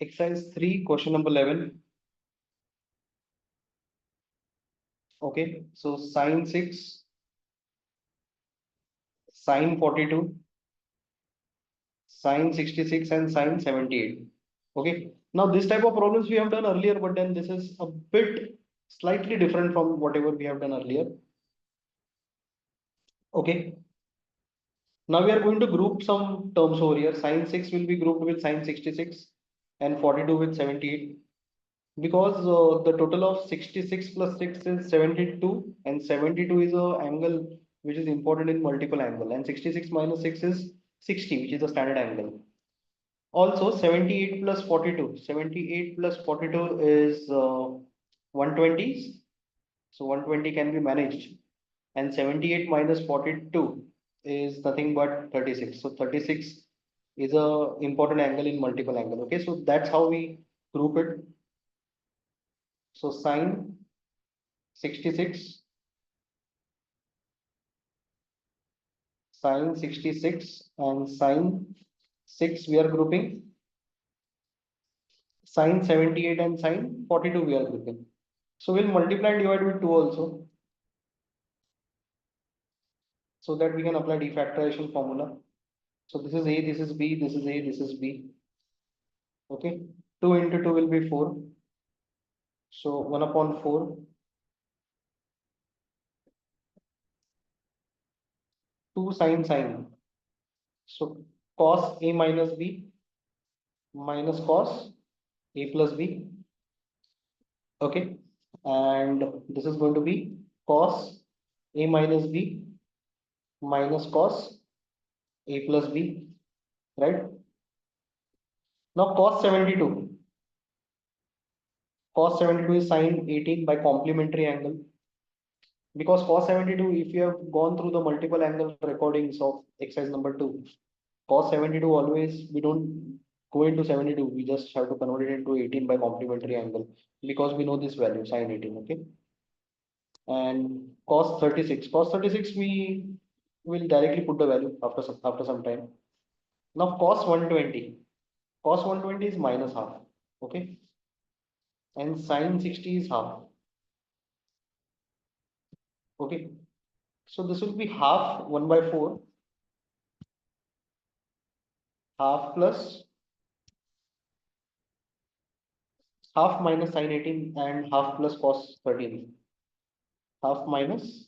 Exercise 3, question number 11. Okay, so sine 6, sine 42, sine 66, and sine 78. Okay, now this type of problems we have done earlier, but then this is a bit slightly different from whatever we have done earlier. Okay, now we are going to group some terms over here. Sine 6 will be grouped with sine 66 and 42 with 78. Because the total of 66 plus 6 is 72 and 72 is a angle which is important in multiple angle, and 66 minus 6 is 60, which is a standard angle. Also 78 plus 42, 78 plus 42 is 120, so 120 can be managed, and 78 minus 42 is nothing but 36, so 36 is a important angle in multiple angle. Okay, so that's how we group it. So sine 66, sine 66 and sine 6 we are grouping. Sine 78 and sine 42 we are grouping. So we'll multiply and divide with 2 also, so that we can apply defactorization formula. So this is A, this is B, this is A, this is B. Okay, 2 into 2 will be 4. So 1 upon 4, 2 sine sine. So cos A minus B minus cos A plus B. Okay, and this is going to be cos A minus B minus cos A plus B, right? Now cos 72 is sine 18 by complementary angle, because cos 72, if you have gone through the multiple angle recordings of exercise number 2, cos 72 always, we don't go into 72, we just have to convert it into 18 by complementary angle, because we know this value sine 18. Okay, and cos 36 we will directly put the value after some time. Now cos 120 is minus half. Okay, and sine 60 is half. Okay, so this will be half 1 by 4, half plus half minus sine 18, and half plus cos 13, half minus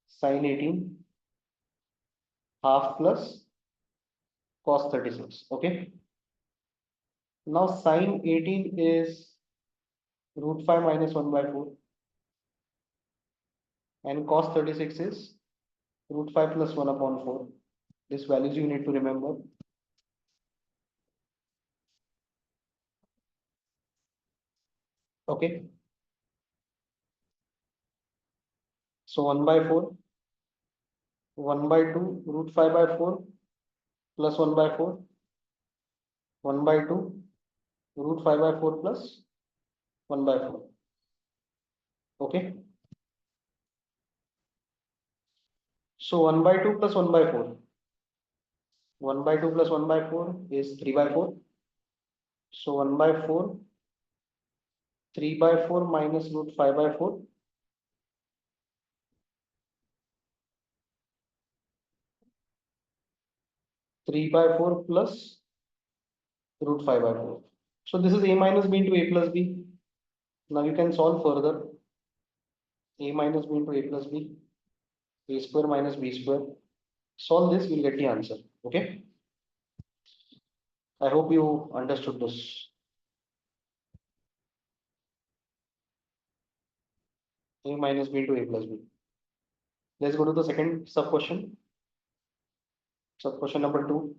sine 18, half plus cos 36. Okay, now sine 18 is root 5 minus 1 by 4, and cos 36 is root 5 plus 1 upon 4. These values you need to remember. Okay, so 1 by 4, 1 by 2, root 5 by 4 plus 1 by 4, 1 by 2, root 5 by 4 plus 1 by 4. Okay, so 1 by 2 plus 1 by 4, 1 by 2 plus 1 by 4 is 3 by 4. So 1 by 4, 3 by 4 minus root 5 by 4. 3 by 4 plus root 5 by 4. So this is a minus b into a plus b. Now you can solve further. A minus b into a plus b, a square minus b square. Solve this, you'll get the answer. Okay. I hope you understood this. A minus b into a plus b. Let's go to the second sub question. Sub question number 2.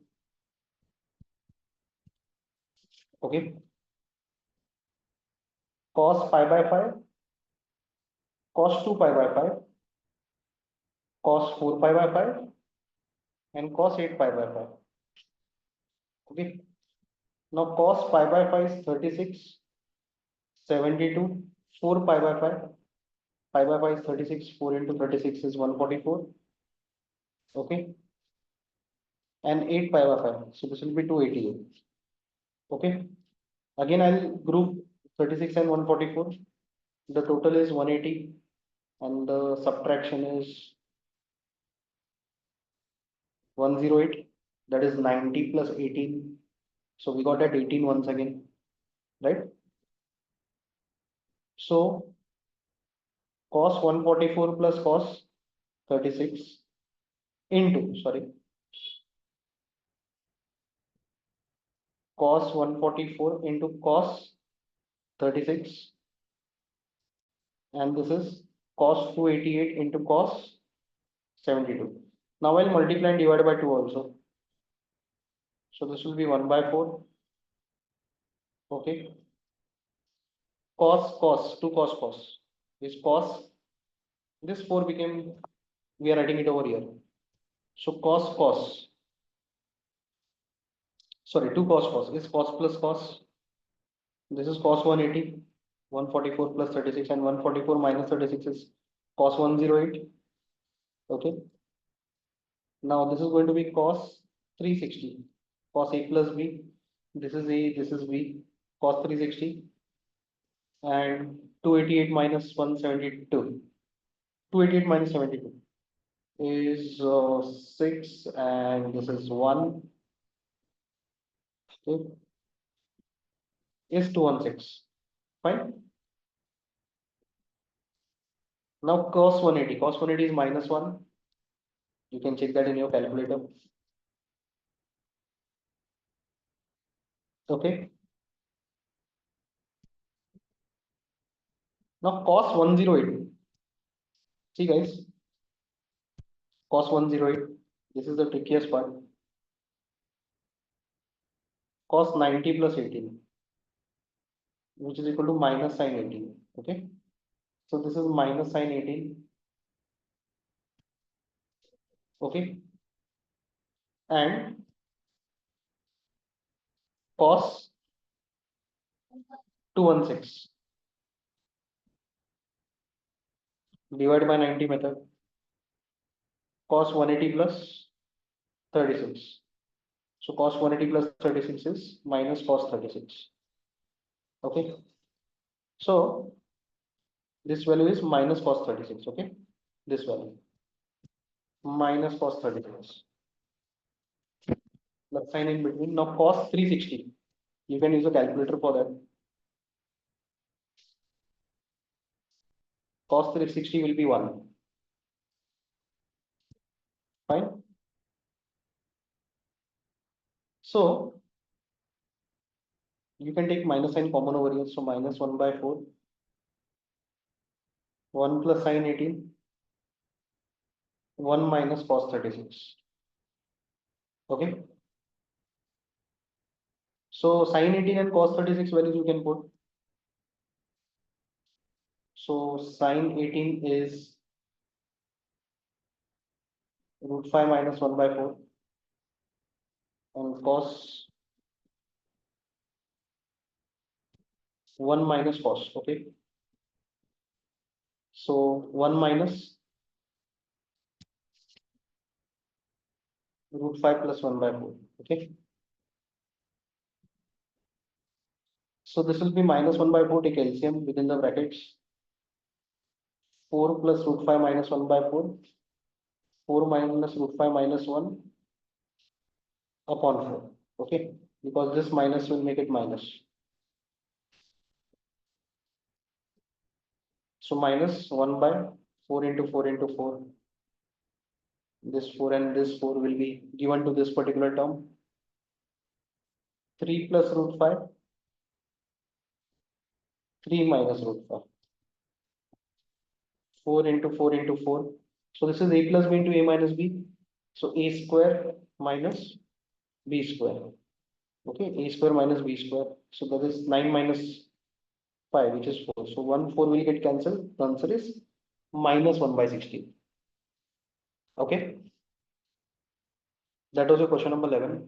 Okay. Cos pi by 5, cos 2 pi by 5, cos 4 pi by 5, and cos 8 pi by 5. Okay. Now cos pi by 5 is 36, 72, 4 pi by 5. Pi by 5 is 36, 4 into 36 is 144. Okay. And 8 pi by 5. So this will be 288. Okay. Again, I'll group 36 and 144. The total is 180 and the subtraction is 108. That is 90 plus 18. So we got at 18 once again, right? So cos 144 plus cos 36 into, sorry, cos 144 into cos 36, and this is cos 288 into cos 72. Now I'll multiply and divide by 2 also. So this will be 1 by 4. Okay. Cos 2 cos is cos. This 4 became, we are writing it over here. So sorry, 2 cos is cos plus cos. This is cos 180, 144 plus 36, and 144 minus 36 is cos 108. Okay. Now this is going to be cos 360, cos A plus B. This is A, this is B, cos 360, and 288 minus 172. 288 minus 72 is 6, and this is 1. Okay, is 216. Fine. Now cos 180. Cos 180 is minus 1. You can check that in your calculator. Okay. Now cos 108. See guys, cos 108. This is the trickiest part. Cos 90 plus 18, which is equal to minus sine 18. Okay. So this is minus sine 18. Okay. And cos 216 divided by 90 method. Cos 180 plus 36. So cos 180 plus 36 is minus cos 36. Okay. So this value is minus cos 36. Okay. This value minus cos 36. Plus sign in between. Now cos 360. You can use a calculator for that. Cos 360 will be 1. Fine. So you can take minus sign common over here. So minus 1 by 4. 1 plus sine 18. 1 minus cos 36. Okay. So sine 18 and cos 36 values you can put. So sine 18 is root 5 minus 1 by 4, and cos 1 minus cos. Okay. So 1 minus root 5 plus 1 by 4. Okay. So this will be minus 1 by 4, take LCM within the brackets. 4 plus root 5 minus 1 by 4. 4 minus root 5 minus 1 upon 4. Okay. Because this minus will make it minus. So minus 1 by 4 into 4 into 4. This 4 and this 4 will be given to this particular term. 3 plus root 5. 3 minus root 5. 4 into 4 into 4. So this is a plus b into a minus b. So a square minus b square. Okay, a square minus b square. So that is 9 minus 5, which is 4. So 1 4 will get cancelled. The answer is minus 1 by 16. Okay, that was your question number 11.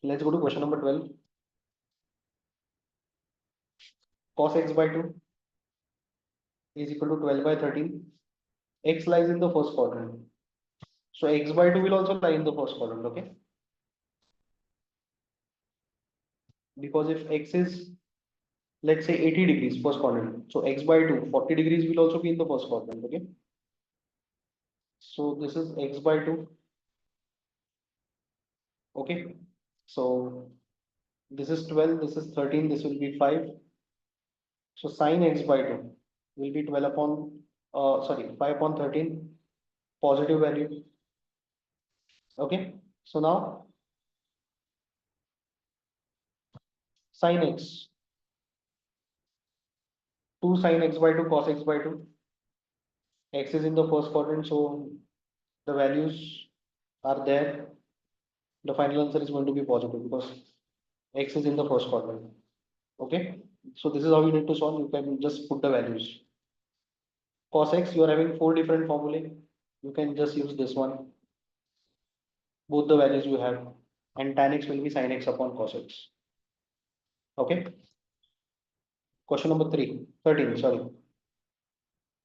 Let's go to question number 12. Cos x by 2 is equal to 12 by 13. X lies in the first quadrant. So x by 2 will also lie in the first quadrant. Okay. because if x is, let's say, 80 degrees first quadrant, so x by 2, 40 degrees will also be in the first quadrant. Okay, so this is x by 2. Okay, so this is 12, this is 13, this will be 5. So sine x by 2 will be 12 upon, sorry, 5 upon 13, positive value. Okay, so now sine x, 2 sine x by 2 cos x by 2. X is in the first quadrant, so the values are there. The final answer is going to be positive because x is in the first quadrant. Okay, so this is how you need to solve. You can just put the values. Cos x, you are having four different formulae. You can just use this one. Both the values you have, and tan x will be sin x upon cos x. Okay. Question number 13. Sorry.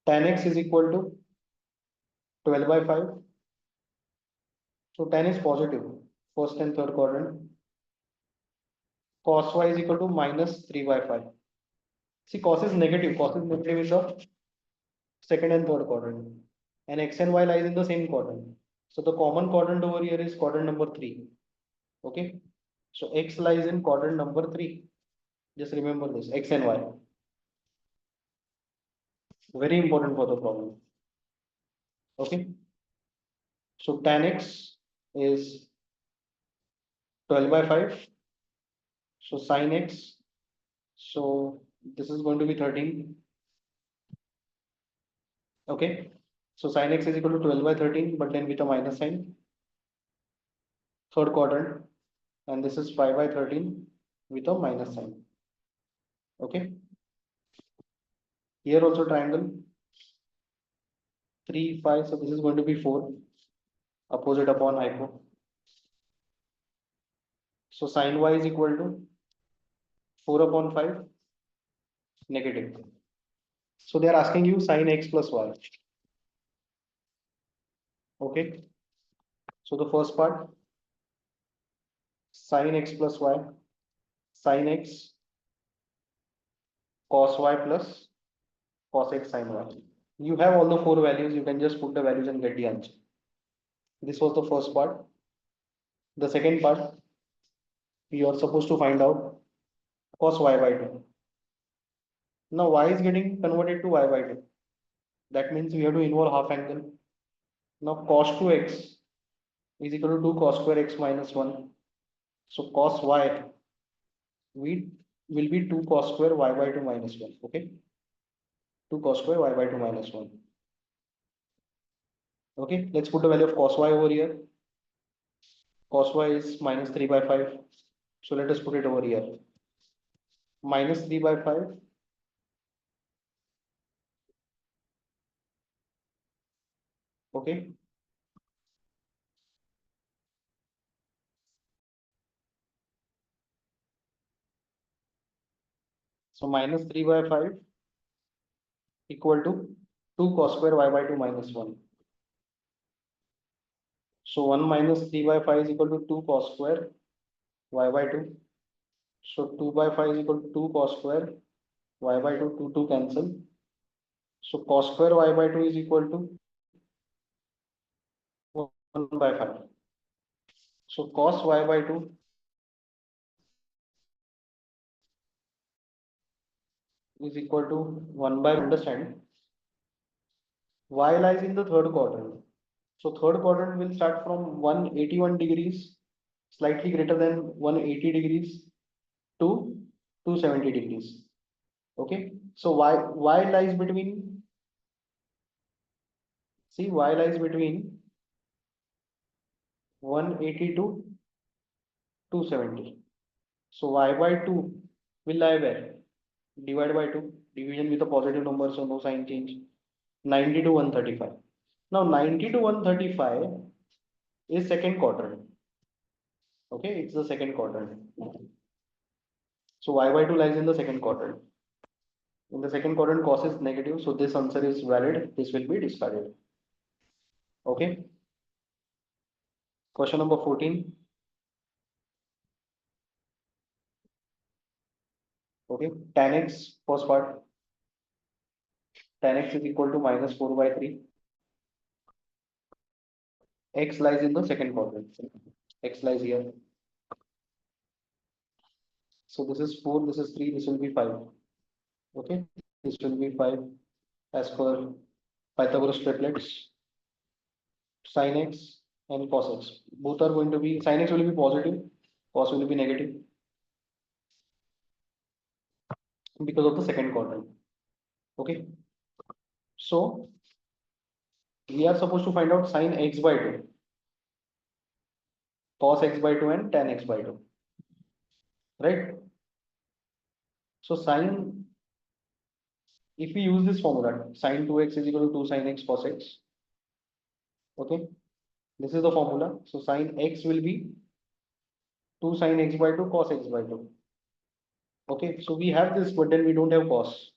Tan x is equal to 12 by 5. So tan is positive, first and third quadrant. Cos y is equal to minus 3 by 5. See, cos is negative. Cos is negative in the second and third quadrant. And x and y lies in the same quadrant. So the common quadrant over here is quadrant number 3. Okay. So x lies in quadrant number 3. Just remember this, x and y. Very important for the problem. Okay. So tan x is 12 by 5. So sin x. So this is going to be 13. Okay. So sin x is equal to 12 by 13, but then with a minus sign. Third quadrant. And this is 5 by 13 with a minus sign. Okay. Here also triangle 3, 5. So this is going to be 4. Opposite upon hypo. So sin y is equal to 4 upon 5 negative. So they are asking you sin x plus y. Okay. So the first part, sin x plus y, sin x cos y plus cos x sin y. You have all the four values. You can just put the values and get the answer. This was the first part. The second part, you are supposed to find out cos y by 2. Now y is getting converted to y by 2. That means we have to involve half angle. Now cos 2x is equal to 2 cos square x minus 1. So cos y we will be 2 cos square y by 2 minus 1. Okay. 2 cos square y by 2 minus 1. Okay. Let's put the value of cos y over here. Cos y is minus 3 by 5. So let us put it over here. Minus 3 by 5. Okay. So minus 3 by 5 equal to 2 cos square y by 2 minus 1. So 1 minus 3 by 5 is equal to 2 cos square y by 2. So 2 by 5 is equal to 2 cos square y by 2, 2 cancel. So cos square y by 2 is equal to 1 by 5. So cos y by 2 is equal to 1 by, understand, y lies in the third quadrant. So third quadrant will start from 181 degrees, slightly greater than 180 degrees to 270 degrees. Okay. So y lies between, see, y lies between 180 to 270. So y by 2 will lie where? Divide by 2. Division with a positive number, so no sign change. 90 to 135. Now 90 to 135 is second quadrant. Okay, it's the second quadrant. So y by 2 lies in the second quadrant. In the second quadrant, cos is negative, so this answer is valid. This will be discarded. Okay. Question number 14. Okay, tan x, first part, tan x is equal to minus 4 by 3. X lies in the second quadrant. X lies here. So this is 4, this is 3, this will be 5. Okay, this will be 5 as per Pythagoras triplets. Sin x and cos x. Both are going to be, sin x will be positive, cos will be negative because of the second quadrant. Okay, so we are supposed to find out sin x by 2, cos x by 2 and tan x by 2, right? So sin, if we use this formula, sin 2x is equal to 2 sin x cos x. Okay, this is the formula. So sin x will be 2 sin x by 2 cos x by 2. Okay, so we have this, but then we don't have cos.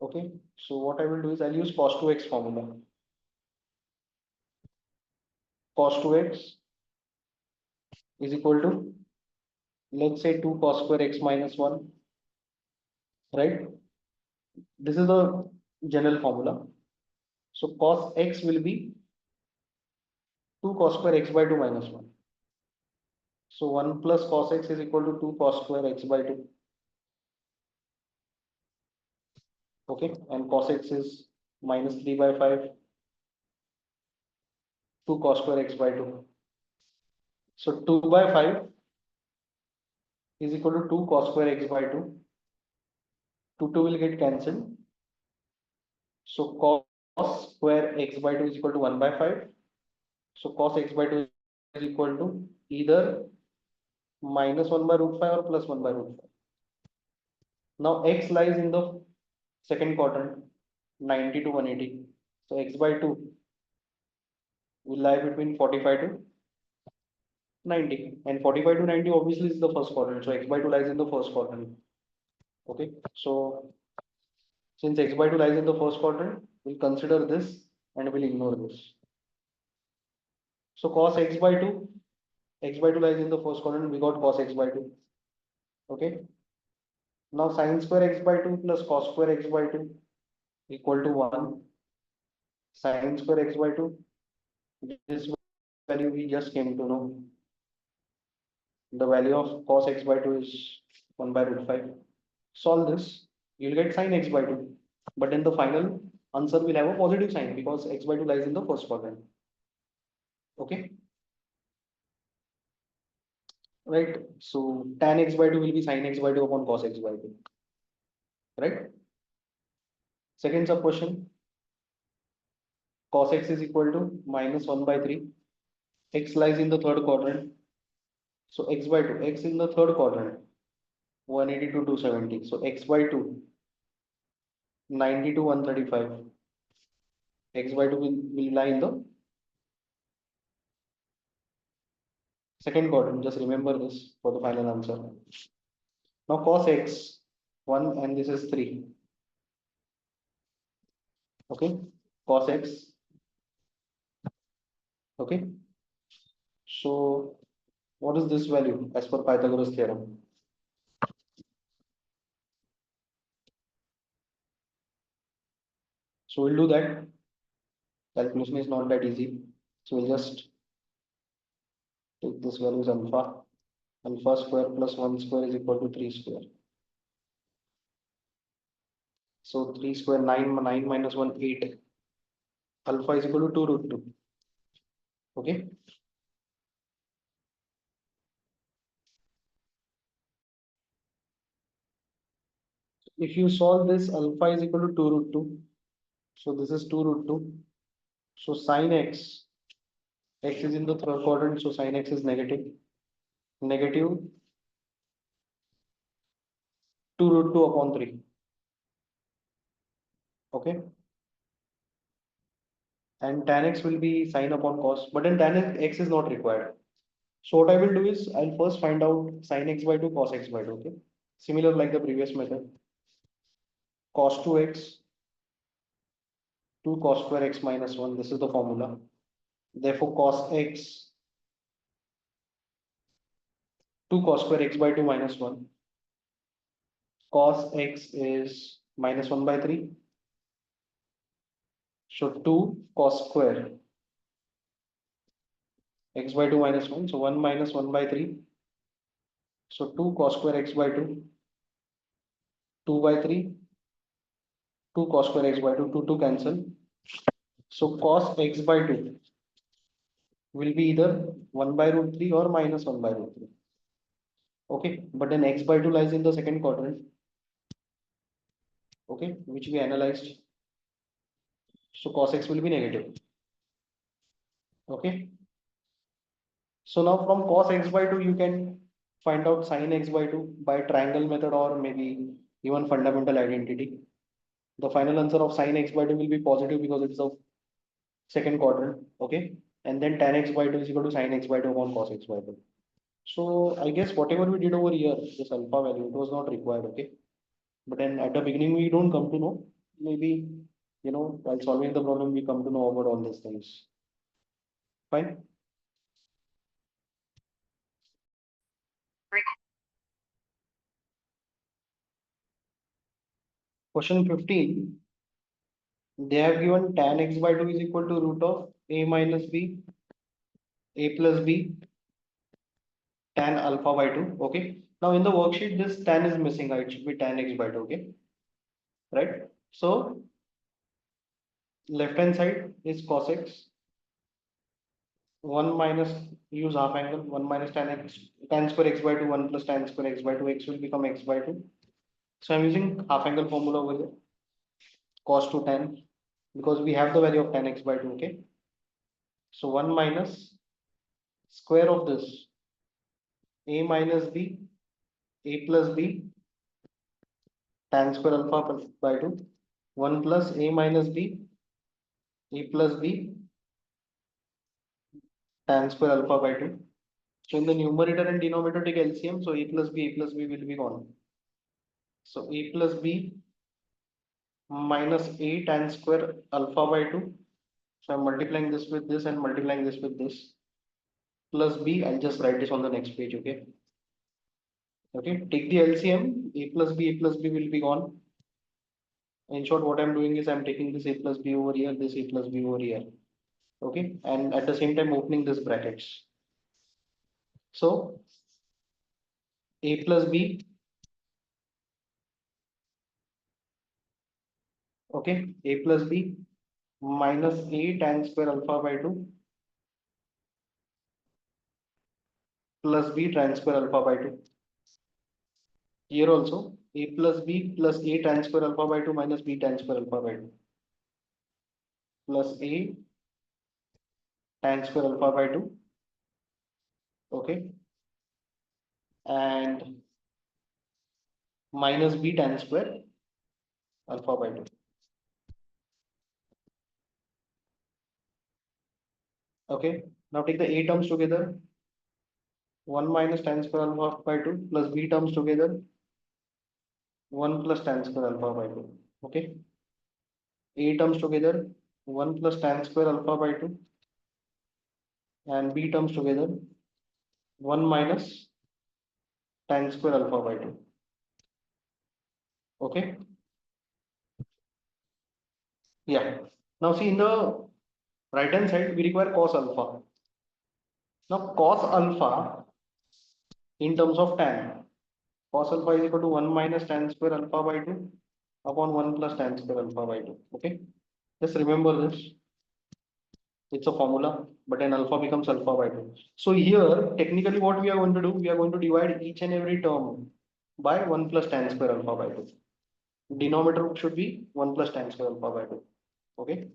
Okay, so what I will do is I'll use cos 2x formula. Cos 2x is equal to, let's say, 2 cos square x minus 1, right? This is the general formula. So cos x will be 2 cos square x by 2 minus 1. So 1 plus cos x is equal to 2 cos square x by 2. Okay, and cos x is minus 3 by 5, 2 cos square x by 2. So 2 by 5 is equal to 2 cos square x by 2. 2 will get cancelled. So cos square x by 2 is equal to 1 by 5. So cos x by 2 is equal to either minus 1 by root 5 or plus 1 by root 5. Now x lies in the second quadrant, 90 to 180. So x by 2 will lie between 45 to 90. And 45 to 90 obviously is the first quadrant. So x by 2 lies in the first quadrant. Okay. So since x by 2 lies in the first quadrant, we'll consider this and we'll ignore this. So cos x by 2 lies in the first quadrant. We got cos x by 2. Okay. Now sin square x by 2 plus cos square x by 2 equal to 1. Sin square x by 2. This value we just came to know. The value of cos x by 2 is 1 by root 5. Solve this, you'll get sin x by 2. But in the final answer will have a positive sign because x by 2 lies in the first quadrant. Okay, right? So tan x by 2 will be sin x by 2 upon cos x by 2. Right? Second sub question, cos x is equal to minus 1 by 3. X lies in the third quadrant. So x by 2, x in the third quadrant, 180 to 270. So x by 2, 90 to 135. X by 2 will lie in the second quadrant. Just remember this for the final answer. Now cos x, 1 and this is 3. Okay, cos x. Okay, so what is this value as per Pythagoras theorem? So we'll do that. Calculation is not that easy. So we'll just take this value as alpha. Alpha square plus 1 square is equal to 3 square. So 3 square 9, 9 minus 1 8. Alpha is equal to 2 root 2. Okay. If you solve this, alpha is equal to 2 root 2. So this is 2 root 2. So sin x, x is in the third quadrant, so sin x is negative. Negative 2 root 2 upon 3. Okay. And tan x will be sin upon cos, but then tan x is not required. So what I will do is I'll first find out sin x by 2 cos x by 2. Okay. Similar like the previous method. Cos 2x, 2 cos square x minus 1. This is the formula. Therefore cos x, 2 cos square x by 2 minus 1. Cos x is minus 1 by 3. So 2 cos square x by 2 minus 1. So 1 minus 1 by 3. So 2 cos square x by 2. 2 by 3. 2 cos square x by 2. 2 cancel. So cos x by 2 will be either 1 by root 3 or minus 1 by root 3. Okay, but then x by 2 lies in the second quadrant. Okay, which we analyzed. So cos x will be negative. Okay, so now from cos x by 2 you can find out sin x by 2 by triangle method or maybe even fundamental identity. The final answer of sin x by 2 will be positive because it's of second quadrant. Okay, and then tan x by 2 is equal to sin x by 2 upon cos x by 2. So I guess whatever we did over here, this alpha value, it was not required. Okay, but then at the beginning we don't come to know. Maybe, while solving the problem we come to know about all these things. Fine. Question 15. They have given tan x by 2 is equal to root of a minus b, a plus b, tan alpha by 2. Okay. Now in the worksheet, this tan is missing. It should be tan x by 2. Okay. Right. So left hand side is cos x. 1 minus, use half angle, 1 minus tan x, tan square x by 2, 1 plus tan square x by 2, x will become x by 2. So I'm using half angle formula over here, cos to tan, because we have the value of tan x by 2. Okay. So 1 minus square of this, a minus b, a plus b, tan square alpha by 2, 1 plus a minus b, a plus b, tan square alpha by 2. So in the numerator and denominator take LCM, so a plus b will be gone. So a plus b minus a tan square alpha by 2. So I'm multiplying this with this and multiplying this with this. Plus b, I'll just write this on the next page, okay? Okay, take the LCM, a plus b will be gone. In short, what I'm doing is I'm taking this a plus b over here, this a plus b over here. Okay, and at the same time opening this brackets. So a plus b, okay, a plus b minus a tan square alpha by 2 plus b tan square alpha by 2. Here also a plus b plus a tan square alpha by 2 minus b tan square alpha by 2 plus a tan square alpha by 2. Okay, and minus b tan square alpha by 2. Okay, now take the a terms together. 1 minus tan square alpha by 2 plus b terms together. 1 plus tan square alpha by 2. Okay, a terms together. 1 plus tan square alpha by 2 and b terms together. 1 minus tan square alpha by 2. Okay, yeah. Now see, in the right hand side we require cos alpha. Now cos alpha in terms of tan, cos alpha is equal to 1 minus tan square alpha by 2 upon 1 plus tan square alpha by 2. Okay, just remember this. It's a formula, but then alpha becomes alpha by 2. So here, technically what we are going to do, we are going to divide each and every term by 1 plus tan square alpha by 2. Denominator should be 1 plus tan square alpha by 2. Okay.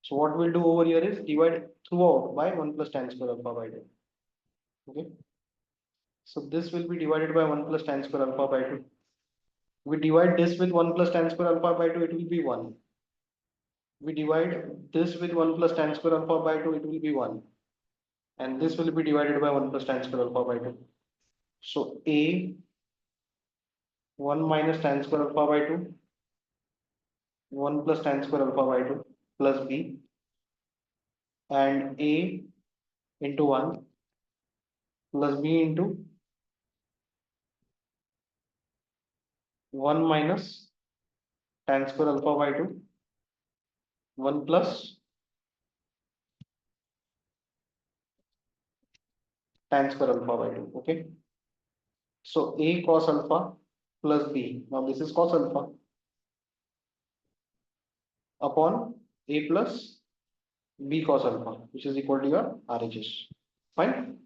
So what we'll do over here is divide throughout by 1 plus tan square alpha by 2. Okay. So this will be divided by 1 plus tan square alpha by 2. We divide this with 1 plus tan square alpha by 2, it will be 1. We divide this with 1 plus tan square alpha by 2, it will be 1. And this will be divided by 1 plus tan square alpha by 2. So a 1 minus tan square alpha by 2, 1 plus tan square alpha by 2 plus b, and a into 1 plus b into 1 minus tan square alpha by 2, 1 plus tan square alpha by 2. Okay. So A cos alpha plus B. Now this is cos alpha upon A plus B cos alpha, which is equal to your RHS. Fine.